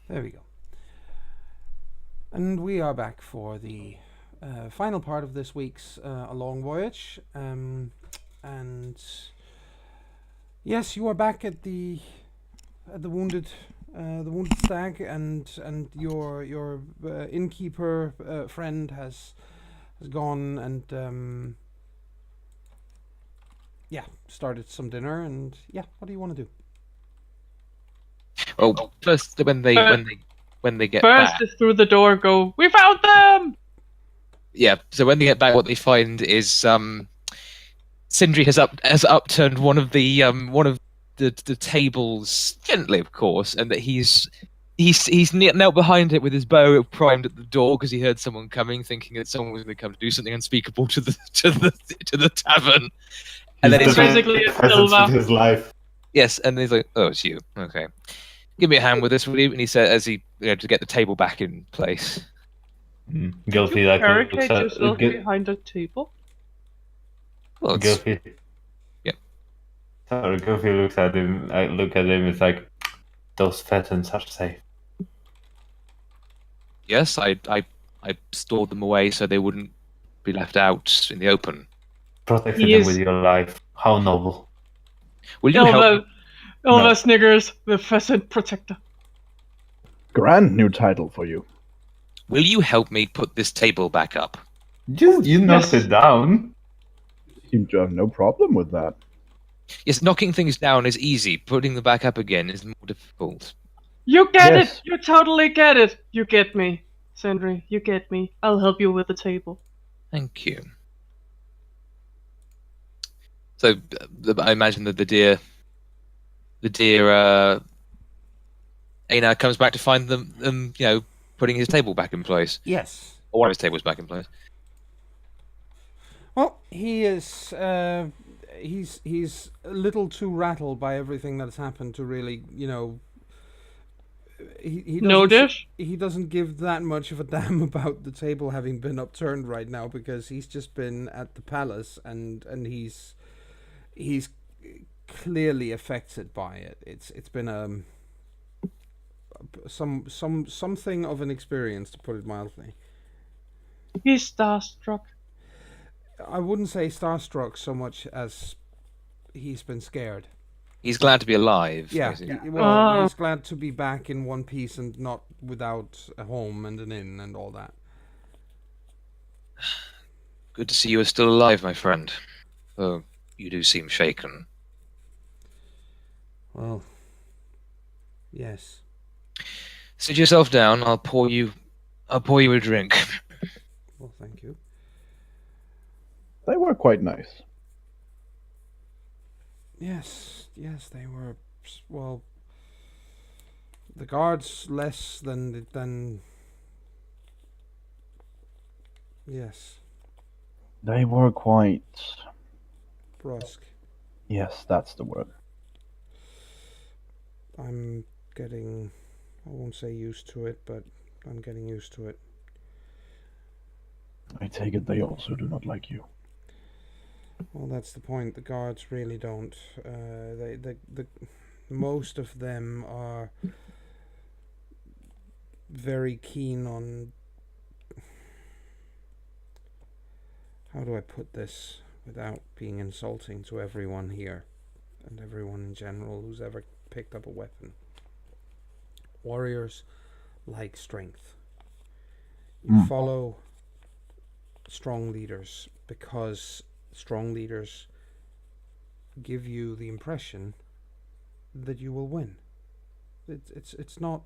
There we go. And we are back for the final part of this week's A Long Voyage. And yes, you are back at the wounded stag, and your innkeeper friend has gone and started some dinner. And what do you want to do? Well, first when they get First back, is through the door. Go. We found them. yeah. So when they get back, what they find is Sindri has upturned one of the tables gently, of course, and that he's knelt behind it with his bow primed at the door because he heard someone coming, thinking that someone was going to come to do something unspeakable to the tavern. And then He's basically a Silva. With his life. Yes, and he's like, "Oh, it's you. Okay, give me a hand with this, will you?" And he said, as he to get the table back in place. Guilty, You like barricade yourself behind a table. Well, it's, Guilty. yeah. Sorry, Goofy looks at him. I look at him. It's like those pheasants are safe. Yes, I stored them away so they wouldn't be left out in the open. Protecting them with your life. How noble. Will you help? Ilva Sniggers, the pheasant protector. Grand new title for you. Will you help me put this table back up? You knocked it down. Seem to have no problem with that. Yes, knocking things down is easy. Putting them back up again is more difficult. You get Yes. it. You totally get it. You get me, Sindri. You get me. I'll help you with the table. Thank you. So I imagine that the dear Einar comes back to find them, putting his table back in place. Yes. Or one of his tables back in place. Well, he is. He's a little too rattled by everything that's happened to really, He No doesn't dish? He doesn't give that much of a damn about the table having been upturned right now, because he's just been at the palace and he's clearly affected by it. It's been something of an experience, to put it mildly. He's starstruck. I wouldn't say starstruck so much as he's been scared. He's glad to be alive. Yeah. Basically. Well, he's glad to be back in one piece and not without a home and an inn and all that. Good to see you are still alive, my friend. Oh, you do seem shaken. Well, yes. Sit yourself down. I'll pour you a drink. Well, thank you. They were quite nice. Yes, they were. Well, the guards less than. Yes, They were quite... brusque. Yes, that's the word. I'm getting. I won't say used to it, but I'm getting used to it. I take it they also do not like you. Well, that's the point. The guards really don't. The most of them are very keen on. How do I put this without being insulting to everyone here and everyone in general who's ever picked up a weapon? Warriors like strength. You follow strong leaders because strong leaders give you the impression that you will win. It's not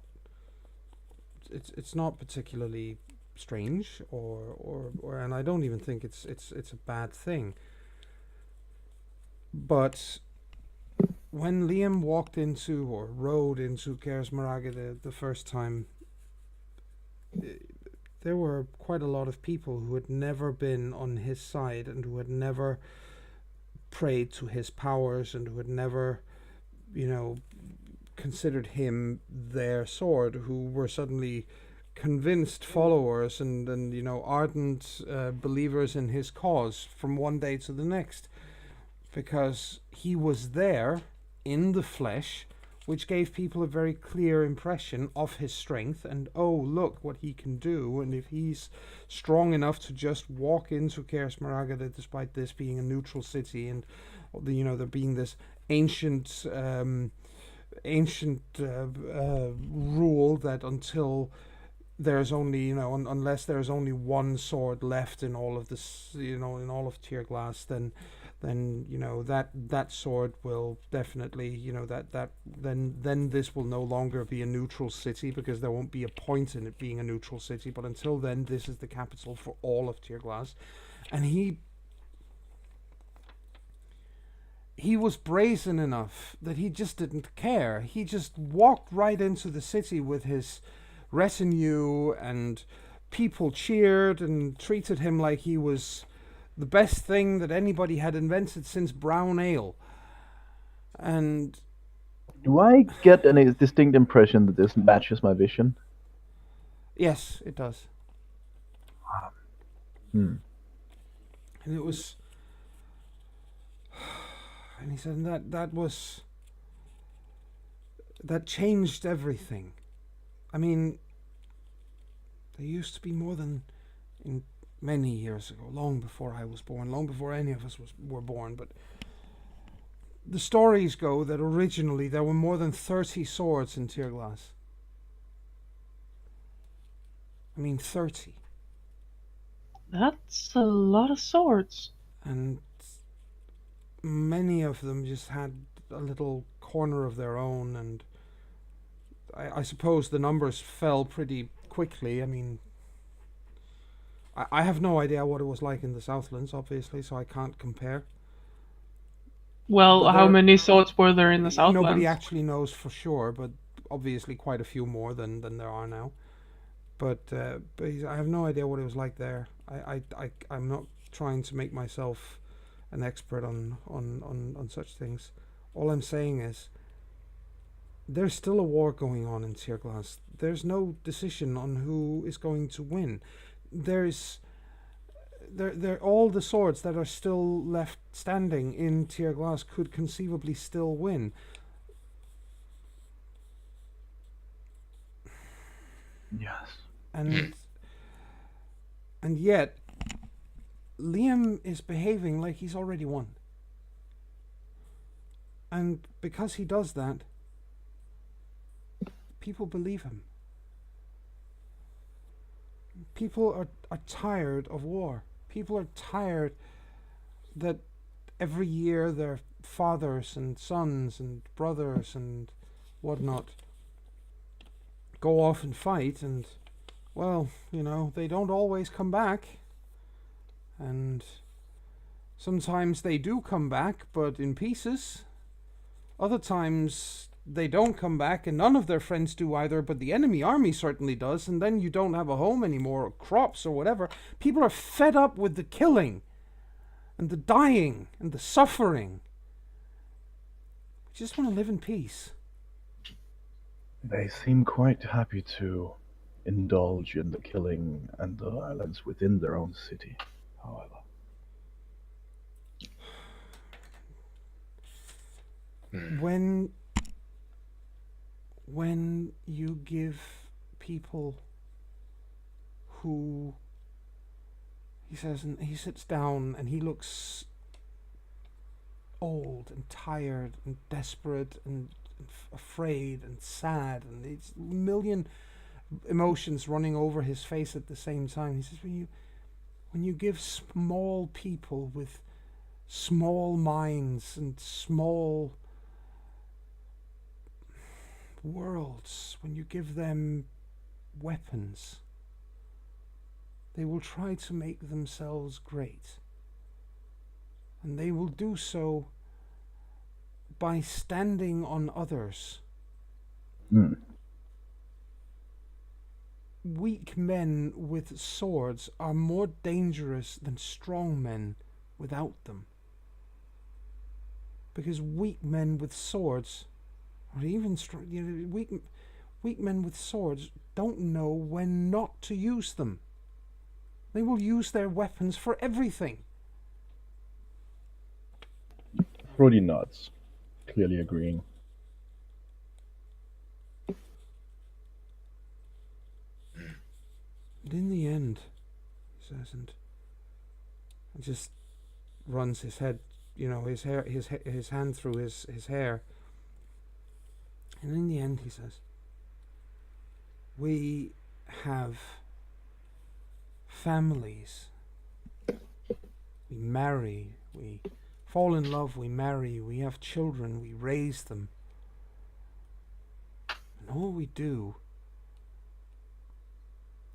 particularly strange or and I don't even think it's a bad thing. But when Liam walked into or rode into CharismaToAC the first time, there were quite a lot of people who had never been on his side and who had never prayed to his powers and who had never, considered him their sword, who were suddenly convinced followers and ardent believers in his cause from one day to the next, because he was there in the flesh which gave people a very clear impression of his strength and, oh, look what he can do, and if he's strong enough to just walk into Caers Maragada despite this being a neutral city and there being this ancient rule that until there's only unless there's only one sword left in all of this, in all of Tierglass, then that sword will definitely, then this will no longer be a neutral city, because there won't be a point in it being a neutral city. But until then, this is the capital for all of Tierglass. And he was brazen enough that he just didn't care. He just walked right into the city with his retinue, and people cheered and treated him like he was the best thing that anybody had invented since brown ale. And Do I get any distinct impression that this matches my vision? yes, it does. Hmm. And it was, and he said that changed everything. I mean, there used to be more than many years ago, long before I was born, long before any of us were born, but the stories go that originally there were more than 30 swords in Tierglass. I mean, 30. That's a lot of swords. And many of them just had a little corner of their own, and I suppose the numbers fell pretty quickly. I mean, I have no idea what it was like in the Southlands, obviously, so I can't compare. Well, But how there- many swords were there in the Southlands? Nobody actually knows for sure, but obviously quite a few more than there are now. But I have no idea what it was like there. I'm not trying to make myself an expert on such things. All I'm saying is, there's still a war going on in Tierglass. There's no decision on who is going to win. There all the swords that are still left standing in Tierglass could conceivably still win. Yes. And yet Liam is behaving like he's already won. And because he does that, people believe him. People are tired of war. People are tired that every year their fathers and sons and brothers and whatnot go off and fight, and, well, they don't always come back. And sometimes they do come back, but in pieces. Other times they don't come back, and none of their friends do either, but the enemy army certainly does, and then you don't have a home anymore, or crops, or whatever. People are fed up with the killing, and the dying, and the suffering. We just want to live in peace. They seem quite happy to indulge in the killing and the violence within their own city, however. When you give people who, he says, and he sits down and he looks old and tired and desperate and afraid and sad, and it's a million emotions running over his face at the same time. He says, when you give small people with small minds and small worlds, when you give them weapons, they will try to make themselves great, and they will do so by standing on others. Weak men with swords are more dangerous than strong men without them, because weak men with swords, or even strong, weak men with swords don't know when not to use them. They will use their weapons for everything. Brody nods, clearly agreeing. And in the end, he says, and just runs his head, his hand through his hair. And in the end, he says, we have families. We marry, we fall in love, we marry, we have children, we raise them. And all we do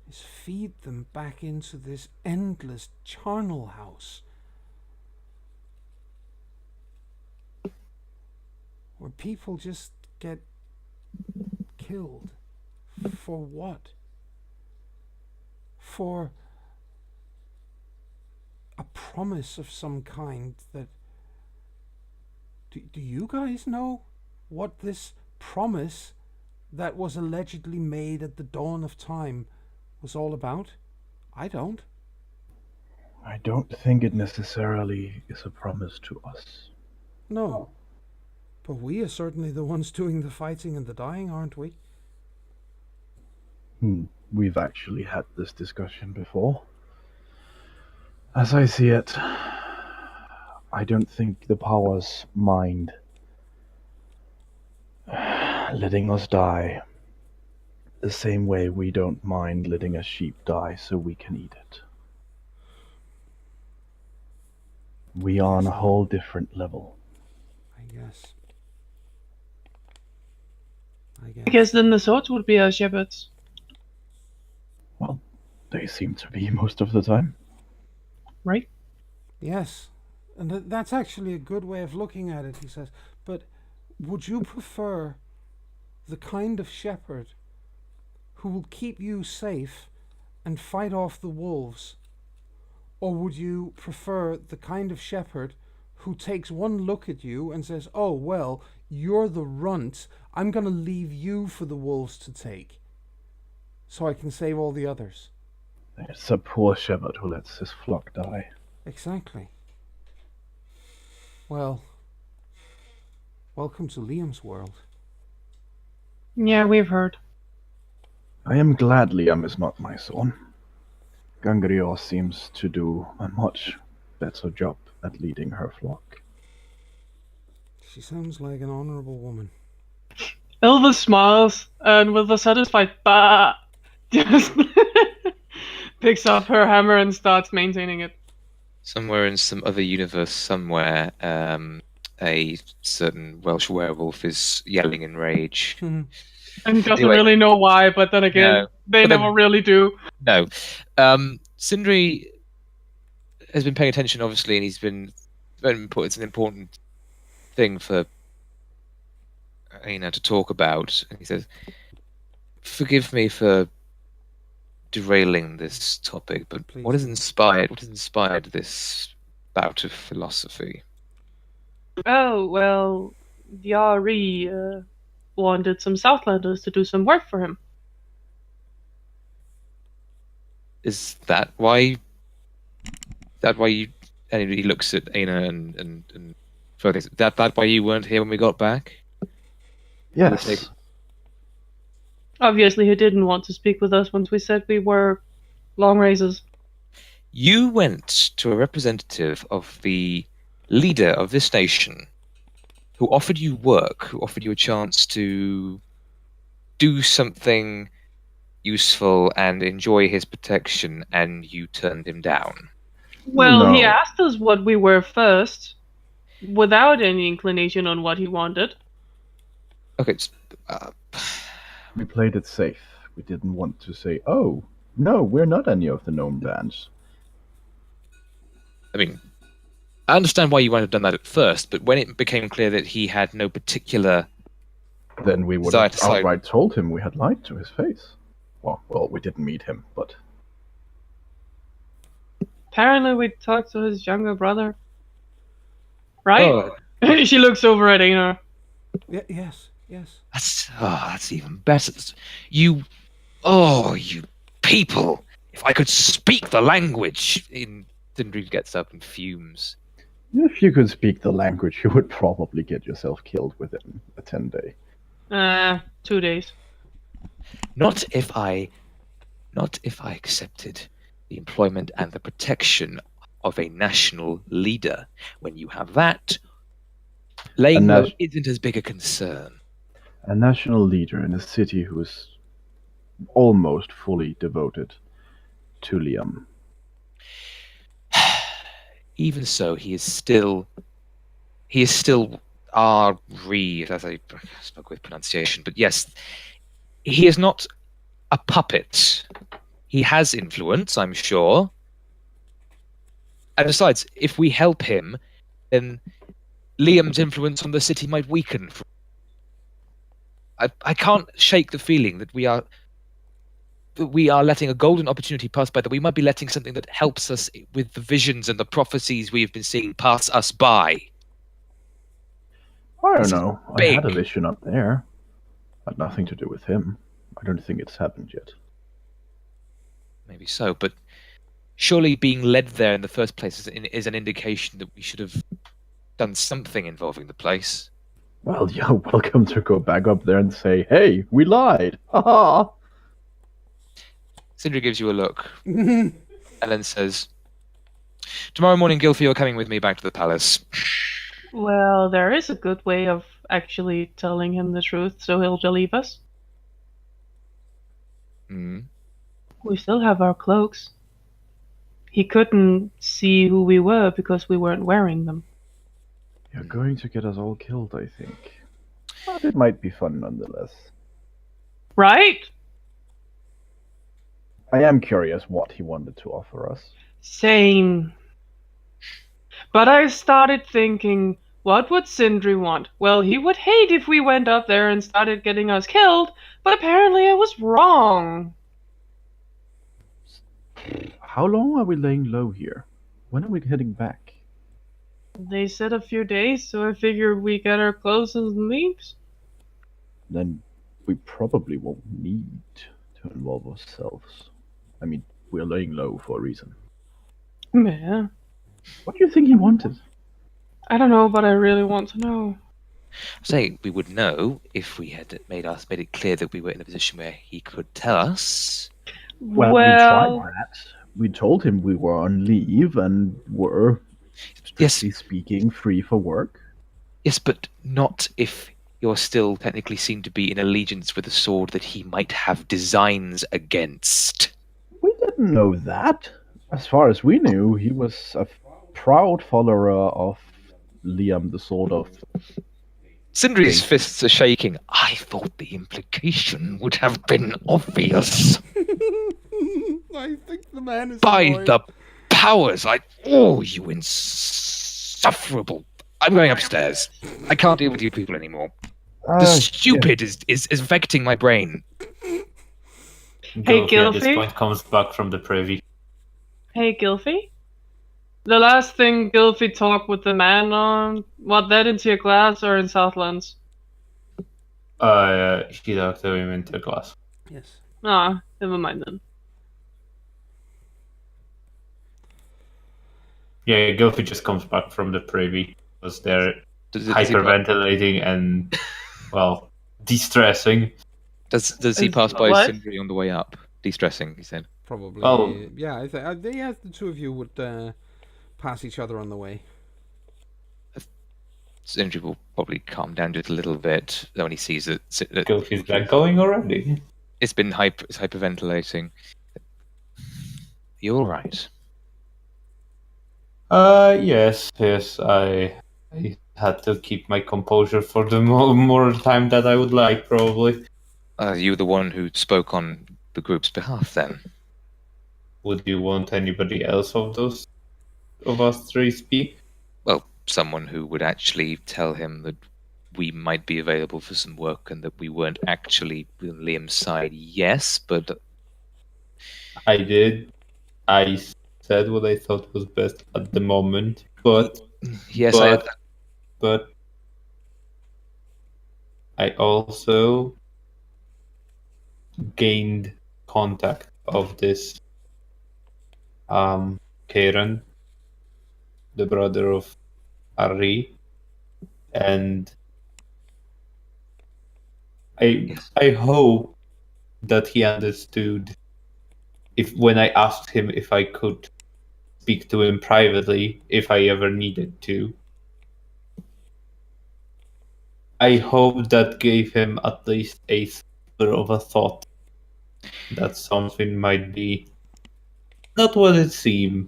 is feed them back into this endless charnel house where people just get killed. For what? For a promise of some kind that... Do you guys know what this promise that was allegedly made at the dawn of time was all about? I don't. I don't think it necessarily is a promise to us. No. But we are certainly the ones doing the fighting and the dying, aren't we? We've actually had this discussion before. As I see it, I don't think the powers mind letting us die the same way we don't mind letting a sheep die so we can eat it. We are on a whole different level. I guess. I guess then the swords would be our shepherds. Well, they seem to be most of the time. Right? Yes. And that's actually a good way of looking at it, he says. But would you prefer the kind of shepherd who will keep you safe and fight off the wolves? Or would you prefer the kind of shepherd who takes one look at you and says, oh, well, you're the runt, I'm going to leave you for the wolves to take, so I can save all the others? It's a poor shepherd who lets his flock die. Exactly. Well, welcome to Liam's world. Yeah, we've heard. I am glad Liam is not my son. Gangrior seems to do a much better job at leading her flock. She sounds like an honourable woman. Elvis smiles and with a satisfied bah, just picks up her hammer and starts maintaining it. Somewhere in some other universe, somewhere, a certain Welsh werewolf is yelling in rage. And doesn't Anyway. really know why, but then again, No. they But then- never really do. No. Sindri has been paying attention, obviously, and it's an important thing for Aina to talk about. And he says, forgive me for derailing this topic, but Please. what has inspired this bout of philosophy? Oh, well, Yari wanted some Southlanders to do some work for him. Is that why? You? And he looks at Aina and further. That why you weren't here when we got back? Yes. Obviously, he didn't want to speak with us once we said we were long races. You went to a representative of the leader of this nation, who offered you work, who offered you a chance to do something useful and enjoy his protection, and you turned him down. Well, he No. asked us what we were first, without any inclination on what he wanted. Okay, We played it safe. We didn't want to say, oh, no, we're not any of the gnome bands. I mean, I understand why you might have done that at first, but when it became clear that he had no particular... Then we would Side have to side. outright told him we had lied to his face. Well, we didn't meet him, but... Apparently, we talked to his younger brother. Right? Oh, She looks over at Aina. Yes. that's even better. You people! If I could speak the language! Sindri gets up and fumes. If you could speak the language, you would probably get yourself killed within a 10-day. 2 days. Not if I Not if I accepted the employment and the protection of a national leader. When you have that, laying low isn't as big a concern. A national leader in a city who is almost fully devoted to Liam. Even so, he is still our Reed, as I spoke with pronunciation. But yes, he is not a puppet. He has influence, I'm sure. And besides, if we help him, then Liam's influence on the city might weaken. I can't shake the feeling that we are letting a golden opportunity pass by, that we might be letting something that helps us with the visions and the prophecies we have been seeing pass us by. I don't know. I had a big. vision up there. Had nothing to do with him. I don't think it's happened yet. Maybe so, but surely being led there in the first place is an indication that we should have done something involving the place. Well, you're welcome to go back up there and say, "Hey, we lied." Haha. Sindri gives you a look and then says, "Tomorrow morning, Gilfie, you're coming with me back to the palace." Well, there is a good way of actually telling him the truth, so he'll believe us. Hmm. We still have our cloaks. He couldn't see who we were because we weren't wearing them. You're going to get us all killed, I think. But it might be fun nonetheless. Right? I am curious what he wanted to offer us. Same. But I started thinking, what would Sindri want? Well, he would hate if we went up there and started getting us killed, but apparently I was wrong. How long are we laying low here? When are we heading back? They said a few days, so I figured we get our clothes and leaves. Then we probably won't need to involve ourselves. I mean, we're laying low for a reason. Yeah. What do you think he wanted? I don't know, but I really want to know. Say we would know if we had made it clear that we were in a position where he could tell us. Well, we tried that. We told him we were on leave and were, strictly speaking, free for work. Yes, but not if you're still technically seen to be in allegiance with a sword that he might have designs against. We didn't know that. As far as we knew, he was a proud follower of Liam, the Sword of... Sindri's fists are shaking. I thought the implication would have been obvious. I think the man is By annoyed. the powers, you insufferable. I'm going upstairs. I can't deal with you people anymore. The stupid is affecting my brain. Hey, Gilfie at this Gilfie? point comes back from the privy. Hey, Gilfie? The last thing Gilfie talked with the man on, what, that into your glass or in Southlands? She talked to him into glass. Yes. Ah, never mind then. Yeah, Gilfie just comes back from the privy. Was there Does he hyperventilating and, well, de-stressing. Does he pass by What? Sindri on the way up? De-stressing, he said. Probably. Oh. Yeah, I think the two of you would pass each other on the way. Sindri will probably calm down just a little bit when he sees that Gilfie's like, going already? it's hyperventilating. You all right? Yes. I had to keep my composure for the more time that I would like, probably. You the one who spoke on the group's behalf, then? Would you want anybody else of us three speak? Well, someone who would actually tell him that we might be available for some work and that we weren't actually on Liam's side. Yes, but I did. I said what I thought was best at the moment, but yes, but I also gained contact of this Kieran, the brother of Ari, and I hope that he understood if when I asked him if I could speak to him privately, if I ever needed to. I hope that gave him at least a sliver of a thought that something might be not what it seemed.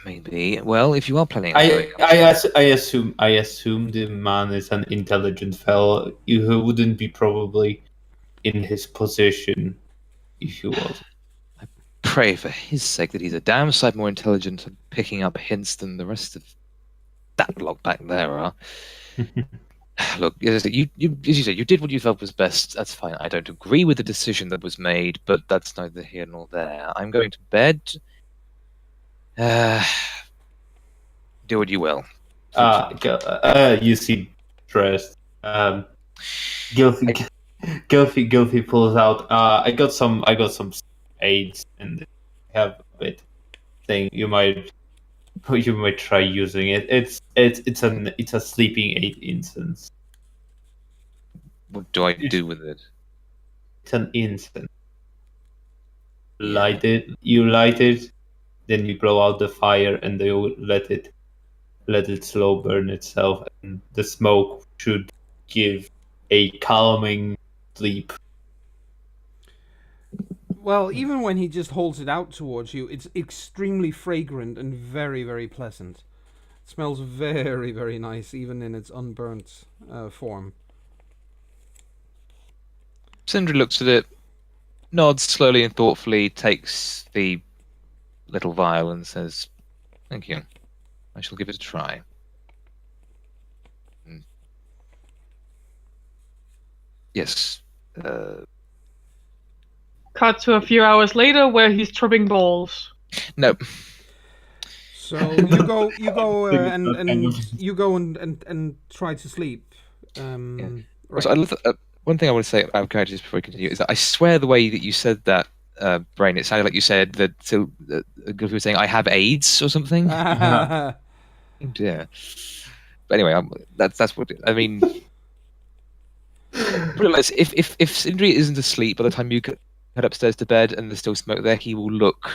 Maybe. Well, if you are planning on going, I assume the man is an intelligent fellow who wouldn't be probably in his position if he was. pray for his sake that he's a damn sight more intelligent at picking up hints than the rest of that lot back there are. Look, as you said, you did what you felt was best. That's fine. I don't agree with the decision that was made, but that's neither here nor there. I'm going to bed. Do what you will. You seem stressed. Gilfy pulls out. I got some aids, and I have a bit thing. You might try using it. It's a sleeping aid incense. What do I do with it? It's an incense. Yeah. You light it, then you blow out the fire, and you let it slow burn itself, and the smoke should give a calming sleep. Well, even when he just holds it out towards you, it's extremely fragrant and very, very pleasant. It smells very, very nice, even in its unburnt form. Sindri looks at it, nods slowly and thoughtfully, takes the little vial and says, "Thank you. I shall give it a try." Yes. Cut to a few hours later where he's tripping balls. No. So you go and try to sleep. Right. So I love one thing I want to say about characters before we continue is that I swear the way that you said that, Brain, it sounded like you said that. So you were saying I have AIDS or something. Oh dear. But anyway, that's what I mean. Realize if Sindri isn't asleep by the time you head upstairs to bed and there's still smoke there, he'll look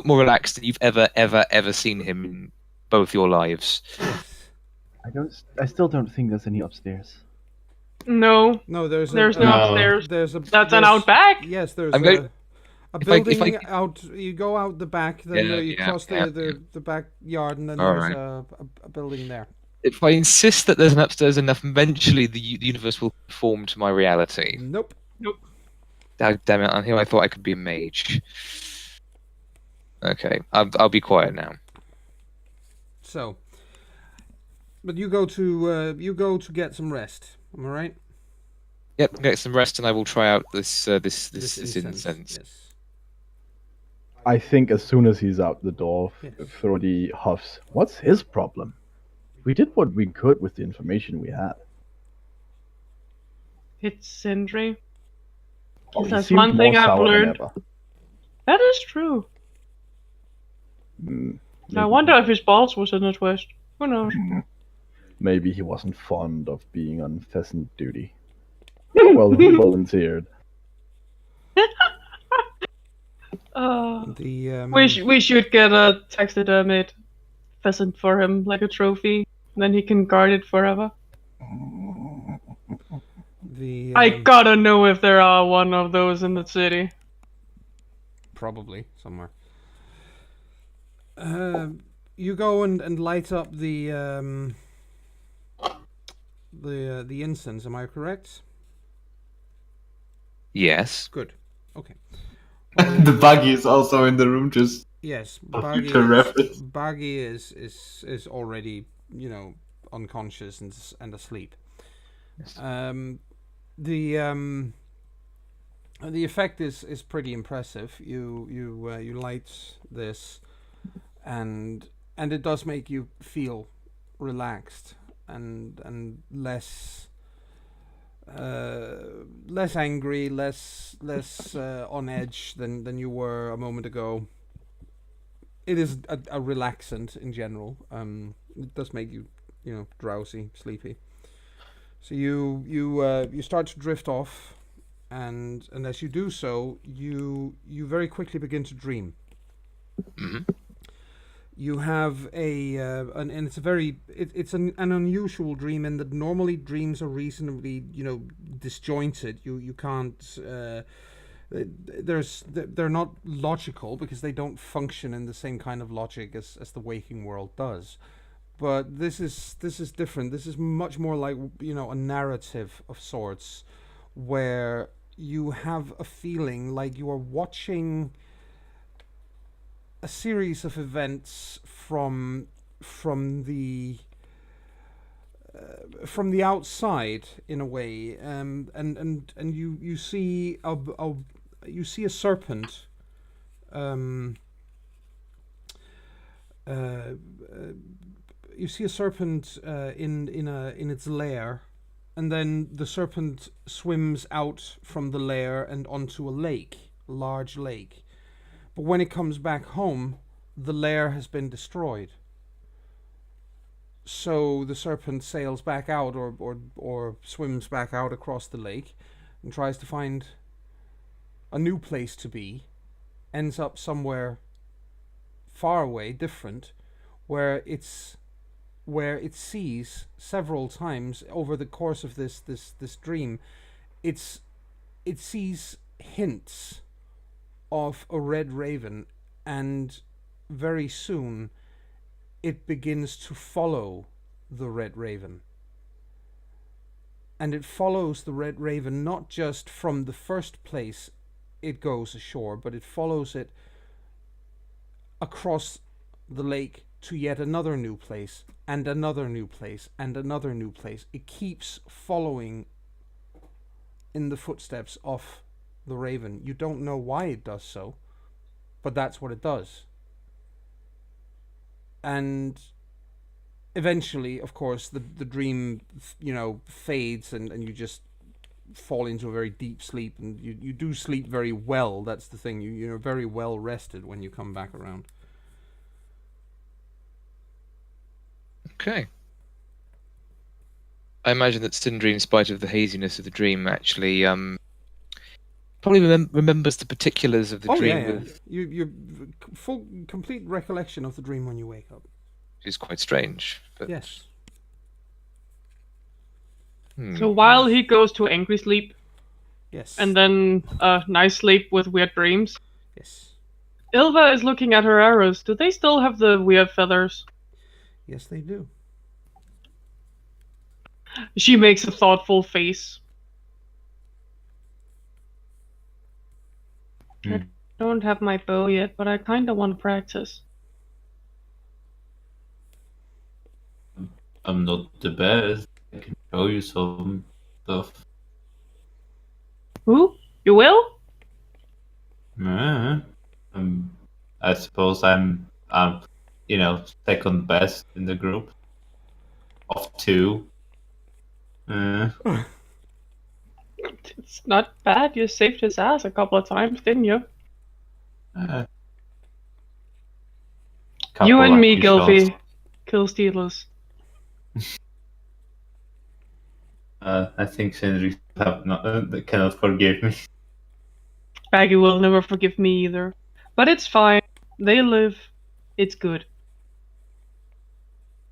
more relaxed than you've ever seen him in both your lives. I still don't think there's any upstairs. No, there's no upstairs. That's an out back. Yes, there's a building out. You go out the back, then you cross the backyard, and then there's a building there. If I insist that there's an upstairs enough, eventually the universe will conform to my reality. Nope. Oh, damn it! On here I thought I could be a mage. Okay, I'll be quiet now. So, but you go to get some rest. Am I right? Yep, get some rest, and I will try out this incense. Yes. I think as soon as he's out the door, Yes. Frody huffs. What's his problem? We did what we could with the information we had. It's Sindri. Oh, he That's seemed one thing more I've sour than learned. ever. That is true. I Maybe- wonder if his balls was in a twist. Who knows? Maybe he wasn't fond of being on pheasant duty. Well, he volunteered. We should get a taxidermied pheasant for him, like a trophy. Then he can guard it forever. I gotta know if there are one of those in the city. Probably somewhere. You go and light up the incense. Am I correct? Yes. Good. Okay. The buggy is also in the room, just Yes, for future reference. Baggy is already, unconscious and asleep. Yes. The effect is pretty impressive. You light this, and it does make you feel relaxed and less angry, less on edge than you were a moment ago. It is a relaxant in general. It does make you drowsy, sleepy. So you start to drift off, and as you do so, you very quickly begin to dream. Mhm. You have and it's a very it's an unusual dream in that normally dreams are reasonably disjointed. You can't they're not logical because they don't function in the same kind of logic as the waking world does. But this is different. This is much more like a narrative of sorts, where you have a feeling like you are watching a series of events from the outside in a way, and you see a serpent, you see a serpent in its lair, and then the serpent swims out from the lair and onto a lake, a large lake. But when it comes back home, the lair has been destroyed. So the serpent sails back out, or swims back out across the lake, and tries to find a new place to be. Ends up somewhere far away, different, where it sees several times over the course of this dream, it sees hints of a red raven, and very soon it begins to follow the red raven. And it follows the red raven not just from the first place it goes ashore, but it follows it across the lake to yet another new place, and another new place, and another new place. It keeps following in the footsteps of the raven. You don't know why it does so, but that's what it does. And eventually, of course, the dream fades, and you just fall into a very deep sleep, and you do sleep very well. That's the thing. You're very well rested when you come back around. Okay. I imagine that Sindri, in spite of the haziness of the dream, actually probably remembers the particulars of the dream. Yeah. You full complete recollection of the dream when you wake up. Which is quite strange. But, Yes. So while he goes to angry sleep, Yes. and then a nice sleep with weird dreams, Yes. Ilva is looking at her arrows. Do they still have the weird feathers? Yes, they do. She makes a thoughtful face. I don't have my bow yet, but I kind of want to practice. I'm not the best. I can show you some stuff. Who? You will? I suppose I'm second best in the group of two. It's not bad. You saved his ass a couple of times, didn't you? You and me, Gilfie. Kill stealers. I think Sindri cannot forgive me. Baggy will never forgive me either. But it's fine. They live. It's good.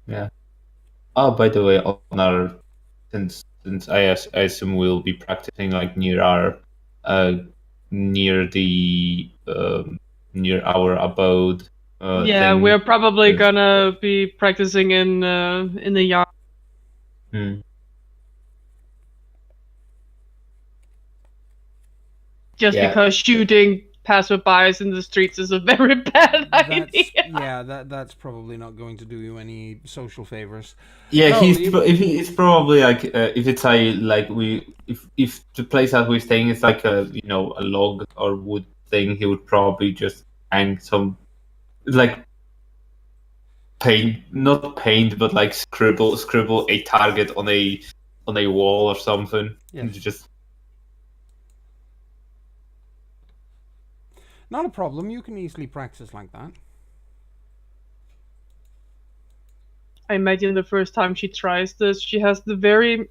Yeah. Oh, by the way, since I assume we'll be practicing like near our near our abode. Yeah, thing. we're probably gonna be practicing in the yard. Just because shooting passerbys in the streets is a very bad idea. That's probably not going to do you any social favors. Yeah, No, it's probably like if it's if the place that we're staying is like a a log or wood thing, he would probably just hang some like not paint, but like scribble a target on a wall or something. Yes. And just not a problem. You can easily practice like that. I imagine the first time she tries this, she has the very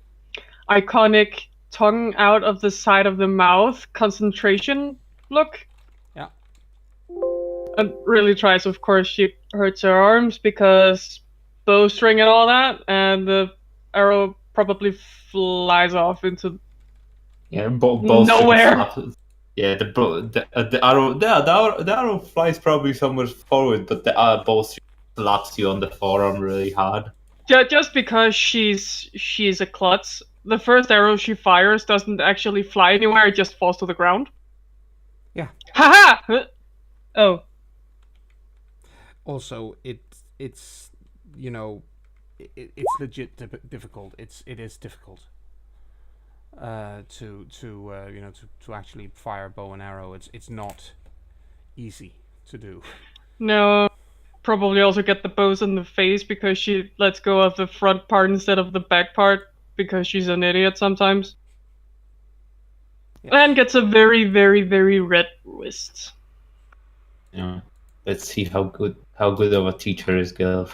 iconic tongue out of the side of the mouth, concentration look. Yeah. And really tries, of course, she hurts her arms because bowstring and all that, and the arrow probably flies off into Yeah, both nowhere. Yeah, the arrow flies probably somewhere forward, but the both slaps you on the forearm really hard. Just because she's a klutz, the first arrow she fires doesn't actually fly anywhere; it just falls to the ground. Yeah. Haha! Oh. Also, it's it's legit difficult. It is difficult. To actually fire bow and arrow. It's not easy to do. No. Probably also get the bows in the face because she lets go of the front part instead of the back part because she's an idiot sometimes. Yes. And gets a very, very, very red wrist. Yeah. Let's see how good of a teacher is Gilf.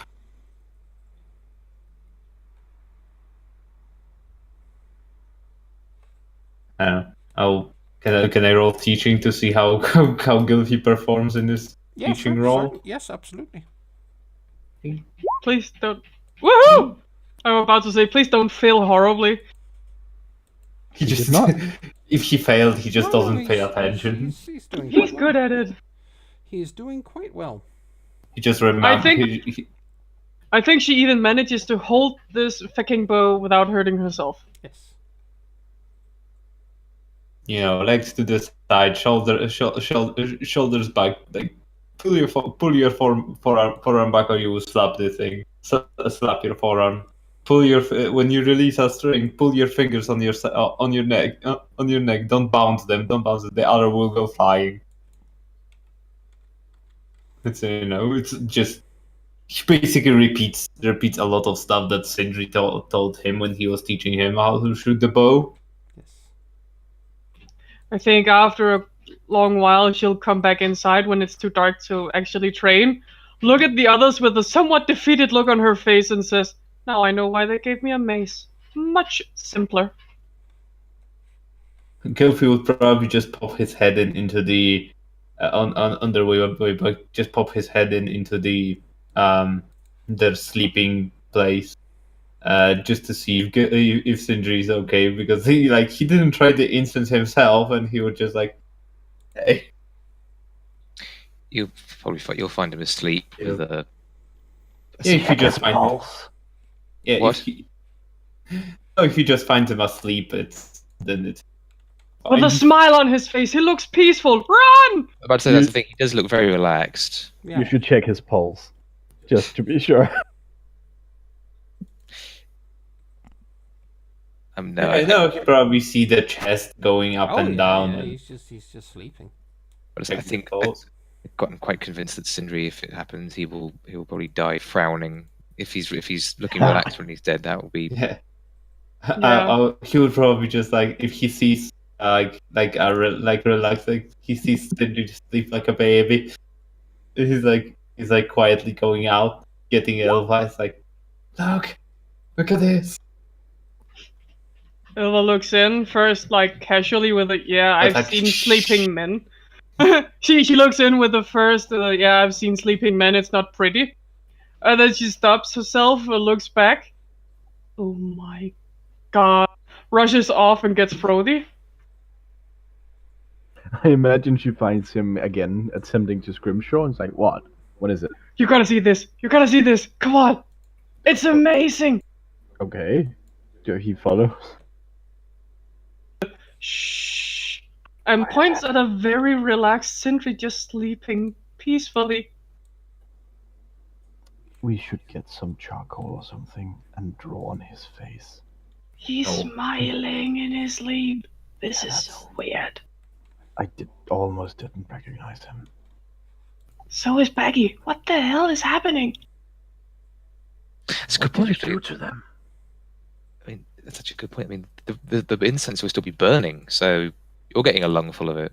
I don't know. Can I roll teaching to see how good he performs in this teaching role? Certainly. Yes, absolutely. Please don't. Woohoo! I'm about to say, please don't fail horribly. He He just did not. If he failed, he just No, doesn't pay he's- attention. He's doing. He's quite good well. at it. He's doing quite well. He just remembers. I think she even manages to hold this fucking bow without hurting herself. Yes. Legs to the side, shoulders back, like pull your forearm back, or you will slap the thing. Slap your forearm. When you release a string, pull your fingers on your neck. Don't bounce them. The other will go flying. It's just he basically repeats a lot of stuff that Sindri told him when he was teaching him how to shoot the bow. Yes. I think after a long while she'll come back inside when it's too dark to actually train. Look at the others with a somewhat defeated look on her face and says, "Now I know why they gave me a mace. Much simpler." Kofi would probably just pop his head into the on their way back. Just pop his head into the their sleeping place, just to see if Sindri is okay, because he didn't try the instance himself, and he would just hey. You'll find him asleep with a. Yeah, if you just find pulse. yeah, What? if you just find him asleep, it's With fine. a smile on his face, he looks peaceful. Run! I'm about to say that's the thing. He does look very relaxed. Yeah. You should check his pulse, just to be sure. No, I know you probably see the chest going up Oh, and yeah, down. yeah, And he's just sleeping. I think I've gotten quite convinced that Sindri, if it happens, he will probably die frowning. If he's looking relaxed when he's dead, that will be. Yeah. Yeah. He would probably just if he sees relaxed, he sees Sindri just sleep like a baby. He's quietly going out, getting advice look at this. Ilva looks in first, casually with a I've seen sleeping men. she looks in with the first I've seen sleeping men. It's not pretty. And then she stops herself and looks back. Oh my god! Rushes off and gets frothy. I imagine she finds him again attempting to scrimshaw and it's like, what? What is it? You gotta see this. You gotta see this. Come on! It's amazing. Okay. He follows. Shh. And points at a very relaxed Sindri just sleeping peacefully. We should get some charcoal or something and draw on his face. He's smiling in his sleep. This is so weird. I almost didn't recognize him. So is Baggy. What the hell is happening? It's a good What point. did you do to them? I mean, that's such a good point. I mean, the incense will still be burning, so you're getting a lung full of it.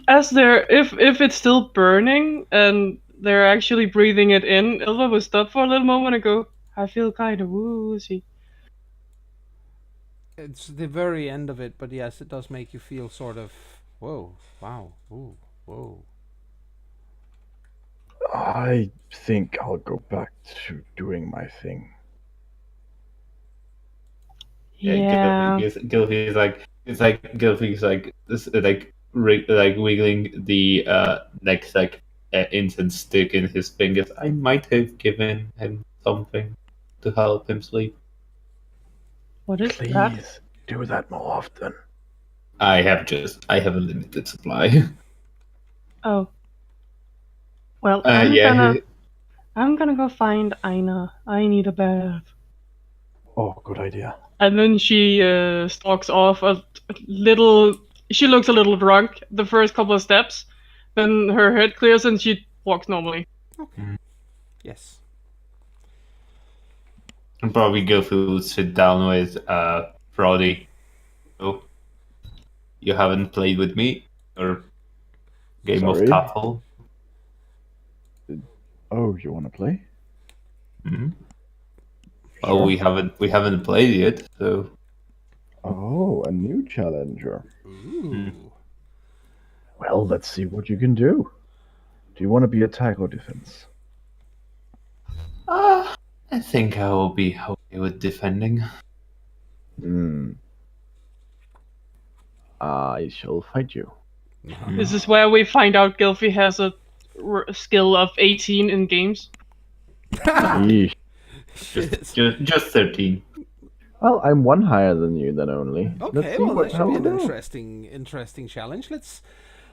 As if it's still burning and they're actually breathing it in, Ilva will stop for a little moment and go, "I feel kind of woozy." it's the very end of it, but yes, it does make you feel sort of, whoa, wow, ooh, whoa. I think I'll go back to doing my thing. Yeah. Gilfy's like wiggling the next incense stick in his fingers. I might have given him something to help him sleep. What is Please that? do that more often. I have a limited supply. Oh. Well, Yeah. I'm gonna go find Aina. I need a bath. Oh, good idea. And then she stalks off a little. She looks a little drunk the first couple of steps. Then her head clears and she walks normally. Yes. And probably Gilfy would sit down with Frody. Oh, you haven't played with me? Or game of Sorry? Taffel? Oh, you want to play? Hmm. Sure. Well, we haven't played yet, so Oh, a new challenger. Ooh. Well, let's see what you can do. Do you want to be attack or defense? I think I will be okay with defending. I shall fight you. This is where we find out Gilfy has a skill of 18 in games. Yeesh. Just 13. Well, I'm one higher than you, then only. Okay, Let's see well, what that should be an hell interesting challenge.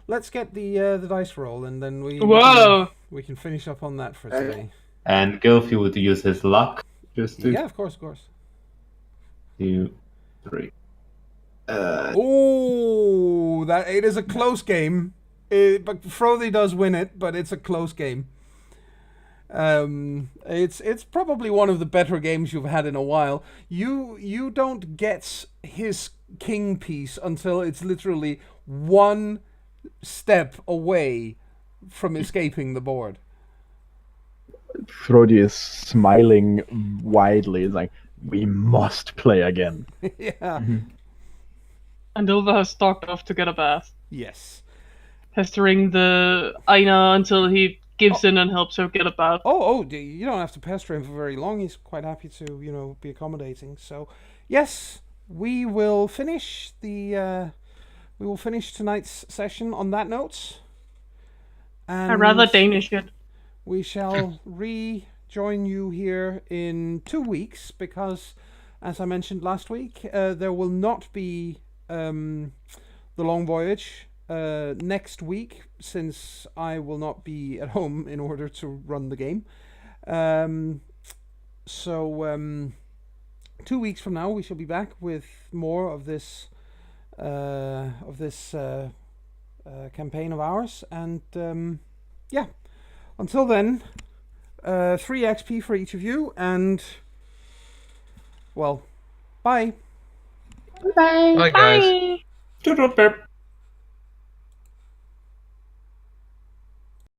Let's get the dice roll, and then Whoa! we can finish up on that for today. And Gilfy would use his luck just to Yeah, of course. 2, 3. Oh, it is a close game. But Frody does win it, but it's a close game. It's probably one of the better games you've had in a while. You don't get his king piece until it's literally one step away from escaping the board. Frody is smiling widely. It's like, we must play again. Yeah. And Ilva has stalked off to get a bath, Yes. pestering the Aina until he gives in and helps her get a bath. You don't have to pester him for very long. He's quite happy to, be accommodating. So, yes, we will finish tonight's session on that note. And I rather Danish it. we shall rejoin you here in 2 weeks because, as I mentioned last week, there will not be the Long Voyage next week, since I will not be at home in order to run the game. So 2 weeks from now, we shall be back with more of this campaign of ours, and yeah. Until then, 3 XP for each of you, and well, bye. Bye. Bye, guys. Bye.